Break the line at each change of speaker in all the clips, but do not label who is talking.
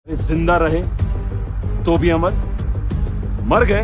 जिंदा रहे तो भी अमर, मर गए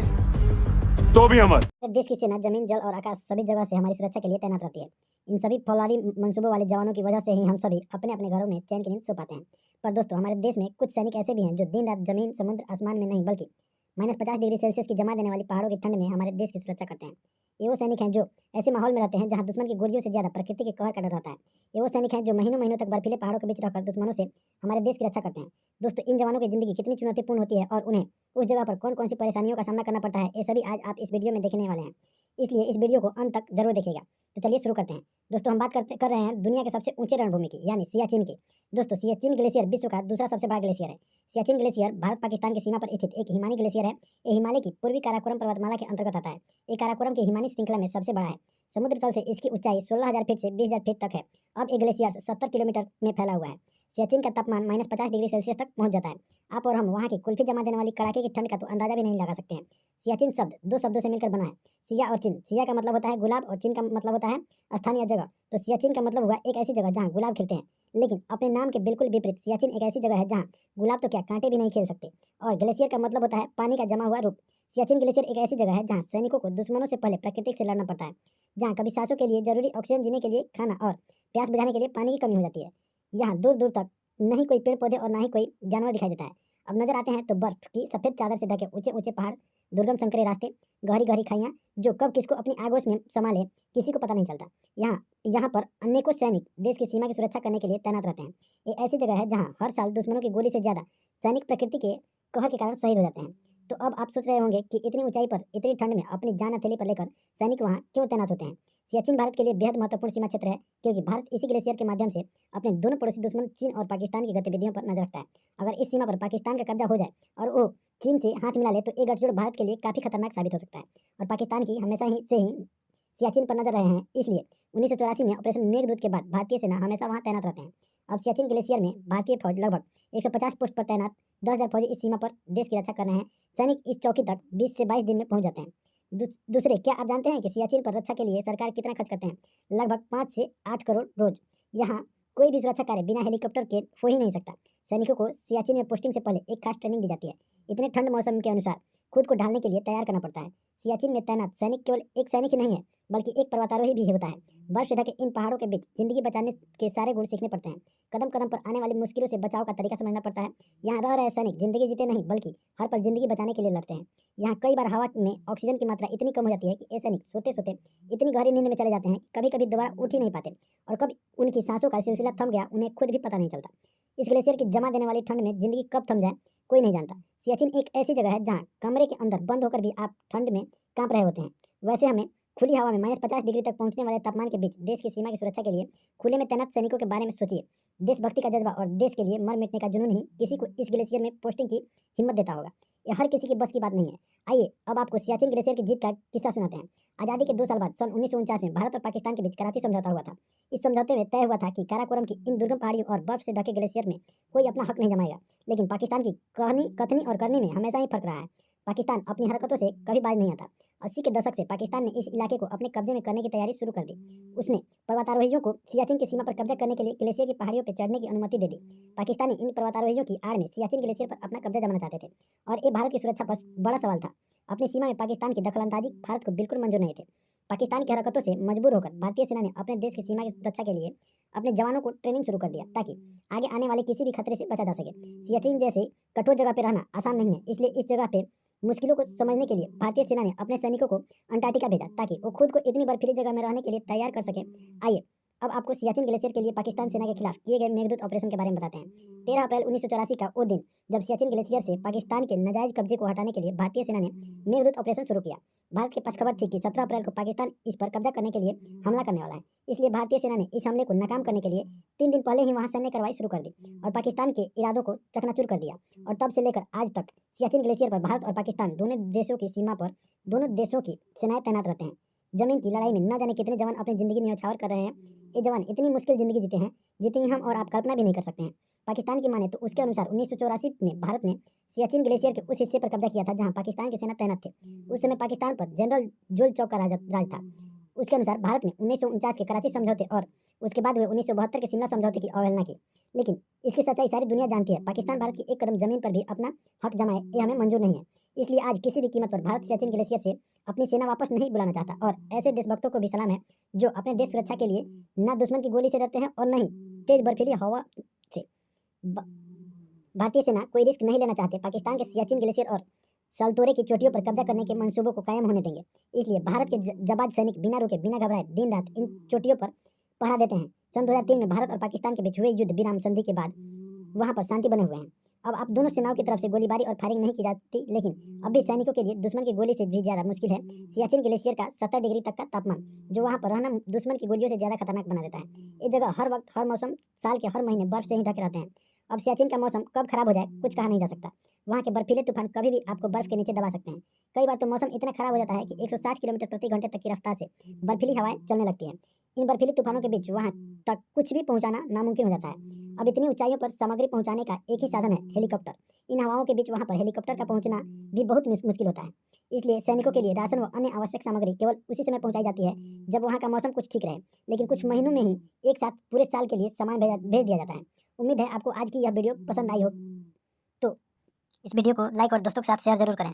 तो भी अमर।
देश की सेना जमीन, जल और आकाश सभी जगह से हमारी सुरक्षा के लिए तैनात रहती है। इन सभी फौलादी मंसूबों वाले जवानों की वजह से ही हम सभी अपने अपने घरों में चैन की नींद सो पाते हैं। पर दोस्तों, हमारे देश में कुछ सैनिक ऐसे भी हैं जो दिन रात जमीन, समुद्र, आसमान में नहीं बल्कि -50 डिग्री सेल्सियस की जमा देने वाली पहाड़ों की ठंड में हमारे देश की सुरक्षा करते हैं। ये वो सैनिक हैं जो ऐसे माहौल में रहते हैं जहाँ दुश्मन की गोलियों से ज्यादा प्रकृति के कहर का डर रहता है। ये वो सैनिक हैं जो महीनों महीनों तक बर्फीले पहाड़ों के बीच रहकर दुश्मनों से हमारे देश की रक्षा करते हैं। दोस्तों, इन जवानों की जिंदगी कितनी चुनौतीपूर्ण होती है और उन्हें उस जगह पर कौन कौन सी परेशानियों का सामना करना पड़ता है, ये सभी आज आप इस वीडियो में देखने वाले हैं। इसलिए इस वीडियो को अंत तक जरूर देखिएगा। तो चलिए शुरू करते हैं। दोस्तों, हम बात कर रहे हैं दुनिया के सबसे ऊंचे रणभूमि की, यानी सियाचिन की। दोस्तों, सियाचिन ग्लेशियर विश्व का दूसरा सबसे बड़ा ग्लेशियर है। सियाचिन ग्लेशियर भारत पाकिस्तान की सीमा पर स्थित एक हिमानी ग्लेशियर है। ये हिमालय की पूर्वी काराकोरम पर्वतमाला के अंतर्गत आता है। ये काराकोरम की हिमानी श्रृंखला में सबसे बड़ा है। समुद्र तल से इसकी ऊंचाई 16,000 फीट से 20,000 फीट तक है। अब ये ग्लेशियर 70 किलोमीटर में फैला हुआ है। सियाचिन का तापमान -50 डिग्री सेल्सियस तक पहुंच जाता है। आप और हम वहाँ की कुल्फी जमा देने वाली कड़ाके की ठंड का तो अंदाजा भी नहीं लगा सकते हैं। सियाचिन शब्द दो शब्दों से मिलकर बना है, सिया और चिन। सिया का मतलब होता है गुलाब और चिन का मतलब होता है स्थानीय जगह। तो सियाचिन का मतलब हुआ एक ऐसी जगह जहाँ गुलाब खिलते हैं। लेकिन अपने नाम के बिल्कुल विपरीत सियाचिन एक ऐसी जगह है जहाँ गुलाब तो क्या कांटे भी नहीं खिल सकते। और ग्लेशियर का मतलब होता है पानी का जमा हुआ रूप। सियाचिन ग्लेशियर एक ऐसी जगह है जहाँ सैनिकों को दुश्मनों से पहले प्रकृति से लड़ना पड़ता है, जहाँ कभी सांसों के लिए जरूरी ऑक्सीजन, जीने के लिए खाना और प्यास बुझाने के लिए पानी की कमी हो जाती है। यहाँ दूर दूर तक नहीं कोई पेड़ पौधे और ना ही कोई जानवर दिखाई देता है। अब नजर आते हैं तो बर्फ की सफेद चादर से ढके ऊंचे ऊंचे पहाड़, दुर्गम संकरे रास्ते, गहरी गहरी खाइयाँ जो कब किसको अपनी आगोश में संभाले किसी को पता नहीं चलता। यहाँ पर अनेकों सैनिक देश की सीमा की सुरक्षा करने के लिए तैनात रहते हैं। ये ऐसी जगह है जहाँ हर साल दुश्मनों की गोली से ज्यादा सैनिक प्रकृति के कहर के कारण शहीद हो जाते हैं। तो अब आप सोच रहे होंगे कि इतनी ऊंचाई पर इतनी ठंड में अपनी जान हथेली पर लेकर सैनिक वहाँ क्यों तैनात होते हैं। सियाचिन भारत के लिए बेहद महत्वपूर्ण सीमा क्षेत्र है, क्योंकि भारत इसी ग्लेशियर के माध्यम से अपने दोनों पड़ोसी दुश्मन चीन और पाकिस्तान की गतिविधियों पर नजर रखता है। अगर इस सीमा पर पाकिस्तान का कब्जा हो जाए और वो चीन से हाथ मिला ले तो ये गठजोड़ भारत के लिए काफी खतरनाक साबित हो सकता है। और पाकिस्तान की हमेशा ही से ही सियाचिन पर नजर रहे हैं, इसलिए 1984 में ऑपरेशन मेघदूत के बाद भारतीय सेना हमेशा वहां तैनात रहते हैं। अब सियाचिन ग्लेशियर में भारतीय फौज लगभग 150 पोस्ट पर तैनात 10,000 फौजी इस सीमा पर देश की रक्षा कर रहे हैं। सैनिक इस चौकी तक 20 से 22 दिन में पहुंच जाते हैं। दूसरे, क्या आप जानते हैं कि सियाचिन पर रक्षा के लिए सरकार कितना खर्च करते हैं? लगभग 5 से 8 करोड़ रोज। यहाँ कोई भी सुरक्षा कार्य बिना हेलीकॉप्टर के हो ही नहीं सकता। सैनिकों को सियाचिन में पोस्टिंग से पहले एक खास ट्रेनिंग दी जाती है। इतने ठंड मौसम के अनुसार खुद को ढालने के लिए तैयार करना पड़ता है। सियाचिन में तैनात सैनिक केवल एक सैनिक ही नहीं है, बल्कि एक पर्वतारोही भी होता है। बर्फ से ढके इन पहाड़ों के बीच जिंदगी बचाने के सारे गुण सीखने पड़ते हैं। कदम कदम पर आने वाली मुश्किलों से बचाव का तरीका समझना पड़ता है। यहाँ रह रहे सैनिक जिंदगी जीते नहीं, बल्कि हर पल जिंदगी बचाने के लिए लड़ते हैं। यहाँ कई बार हवा में ऑक्सीजन की मात्रा इतनी कम हो जाती है कि ये सैनिक सोते सोते इतनी गहरी नींद में चले जाते हैं कि कभी कभी दोबारा उठ ही नहीं पाते, और कब उनकी सांसों का सिलसिला थम गया उन्हें खुद भी पता नहीं चलता। इस ग्लेशियर की जमा देने वाली ठंड में जिंदगी कब थम जाए कोई नहीं जानता। सियाचिन एक ऐसी जगह है जहाँ कमरे के अंदर बंद होकर भी आप ठंड में कांप रहे होते हैं। वैसे हमें खुली हवा में -50 डिग्री तक पहुंचने वाले तापमान के बीच देश की सीमा की सुरक्षा के लिए खुले में तैनात सैनिकों के बारे में सोचिए। देशभक्ति का जज्बा और देश के लिए मर मिटने का जुनून ही किसी को इस ग्लेशियर में पोस्टिंग की हिम्मत देता होगा। यह हर किसी की बस की बात नहीं है। आइए अब आपको सियाचिन ग्लेशियर की जीत का किस्सा सुनाते हैं। आज़ादी के 2 साल बाद सन 1949 में भारत और पाकिस्तान के बीच कराची समझौता हुआ था। इस समझौते में तय हुआ था कि काराकोरम की इन दुर्गम पहाड़ियों और बर्फ से ढके ग्लेशियर में कोई अपना हक नहीं जमाएगा। लेकिन पाकिस्तान की कथनी और करनी में हमेशा ही फर्क रहा है। पाकिस्तान अपनी हरकतों से कभी बाज नहीं आता। 80 के दशक से पाकिस्तान ने इस इलाके को अपने कब्जे में करने की तैयारी शुरू कर दी। उसने पर्वतारोहियों को सियाचिन की सीमा पर कब्जा करने के लिए ग्लेशियर की पहाड़ियों पर चढ़ने की अनुमति दे दी। पाकिस्तानी इन पर्वतारोहियों की आड़ में सियाचिन ग्लेशियर पर अपना कब्जा जमाना चाहते थे, और ये भारत की सुरक्षा पर बड़ा सवाल था। अपनी सीमा में पाकिस्तान की दखलंदाजी भारत को बिल्कुल मंजूर नहीं थे। पाकिस्तान की हरकतों से मजबूर होकर भारतीय सेना ने अपने देश की सीमा की सुरक्षा के लिए अपने जवानों को ट्रेनिंग शुरू कर दिया, ताकि आगे आने वाले किसी भी खतरे से बचा जा सके। सियाचिन जैसे कठोर जगह पर रहना आसान नहीं है, इसलिए इस जगह पे मुश्किलों को समझने के लिए भारतीय सेना ने अपने सैनिकों को अंटार्कटिका भेजा, ताकि वो खुद को इतनी बर्फीली जगह में रहने के लिए तैयार कर सके। आइए अब आपको सियाचिन ग्लेशियर के लिए पाकिस्तान सेना के खिलाफ किए गए मेघदूत ऑपरेशन के बारे में बताते हैं। 13 अप्रैल 1984 का वो दिन जब सियाचिन ग्लेशियर से पाकिस्तान के नाजायज कब्जे को हटाने के लिए भारतीय सेना ने मेघदूत ऑपरेशन शुरू किया। भारत के पास खबर थी कि 17 अप्रैल को पाकिस्तान इस पर कब्जा करने के लिए हमला करने वाला है। इसलिए भारतीय सेना ने इस हमले को नाकाम करने के लिए 3 दिन पहले ही वहां सैन्य कार्रवाई शुरू कर दी और पाकिस्तान के इरादों को चकनाचूर कर दिया। और तब से लेकर आज तक सियाचिन ग्लेशियर पर भारत और पाकिस्तान दोनों देशों की सीमा पर दोनों देशों की सेनाएं तैनात रहते हैं। जमीन की लड़ाई में न जाने कितने जवान अपनी जिंदगी न्यौछावर कर रहे हैं। ये जवान इतनी मुश्किल जिंदगी जीते हैं जितनी हम और आप कल्पना भी नहीं कर सकते हैं। पाकिस्तान की माने तो उसके अनुसार 1984 में भारत ने सियाचिन ग्लेशियर के उस हिस्से पर कब्जा किया था जहां पाकिस्तान की सेना तैनात थे। उस समय पाकिस्तान पर जनरल जुल चौक का राज था। उसके अनुसार भारत में 1949 के कराची समझौते और उसके बाद वे 1972 के शिमला समझौते की अवहेलना की। लेकिन इसकी सच्चाई सारी दुनिया जानती है। पाकिस्तान भारत की एक कदम जमीन पर भी अपना हक जमाए ये हमें मंजूर नहीं है। इसलिए आज किसी भी कीमत पर भारत सियाचिन ग्लेशियर से अपनी सेना वापस नहीं बुलाना चाहता। और ऐसे देशभक्तों को भी सलाम है जो अपने देश सुरक्षा के लिए न दुश्मन की गोली से डरते हैं और न ही तेज बर्फीली हवा से। भारतीय सेना कोई रिस्क नहीं लेना चाहते। पाकिस्तान के सियाचिन ग्लेशियर और सल्तोरे की चोटियों पर कब्जा करने के मंसूबों को कायम होने देंगे। इसलिए भारत के जाबाज सैनिक बिना रुके बिना घबराए दिन रात इन चोटियों पर पहरा देते हैं। सन 2003 में भारत और पाकिस्तान के बीच हुए युद्ध विराम संधि के बाद वहां पर शांति बने हुए हैं। अब आप दोनों सेनाओं की तरफ से गोलीबारी और फायरिंग नहीं की जाती, लेकिन अब भी सैनिकों के लिए दुश्मन की गोली से भी ज़्यादा मुश्किल है सियाचिन ग्लेशियर का 70 डिग्री तक का तापमान, जो वहाँ पर रहना दुश्मन की गोलियों से ज़्यादा खतरनाक बना देता है। ये जगह हर वक्त हर मौसम साल के हर महीने बर्फ से ही ढके रहते हैं। अब सियाचिन का मौसम कब खराब हो जाए कुछ कहा नहीं जा सकता। वहाँ के बर्फीले तूफान कभी भी आपको बर्फ के नीचे दबा सकते हैं। कई बार तो मौसम इतना खराब हो जाता है कि 160 किलोमीटर प्रति घंटे तक की रफ्तार से बर्फीली हवाएं चलने लगती हैं। इन बर्फीले तूफानों के बीच वहाँ तक कुछ भी पहुँचाना नामुमकिन हो जाता है। अब इतनी ऊंचाइयों पर सामग्री पहुँचाने का एक ही साधन है, हेलीकॉप्टर। इन हवाओं के बीच वहाँ पर हेलीकॉप्टर का पहुँचना भी बहुत मुश्किल होता है। इसलिए सैनिकों के लिए राशन व अन्य आवश्यक सामग्री केवल उसी समय पहुँचाई जाती है जब वहाँ का मौसम कुछ ठीक रहे। लेकिन कुछ महीनों में ही एक साथ पूरे साल के लिए सामान भेज दिया जाता है। उम्मीद है आपको आज की यह वीडियो पसंद आई हो, तो इस वीडियो को लाइक और दोस्तों के साथ शेयर जरूर करें।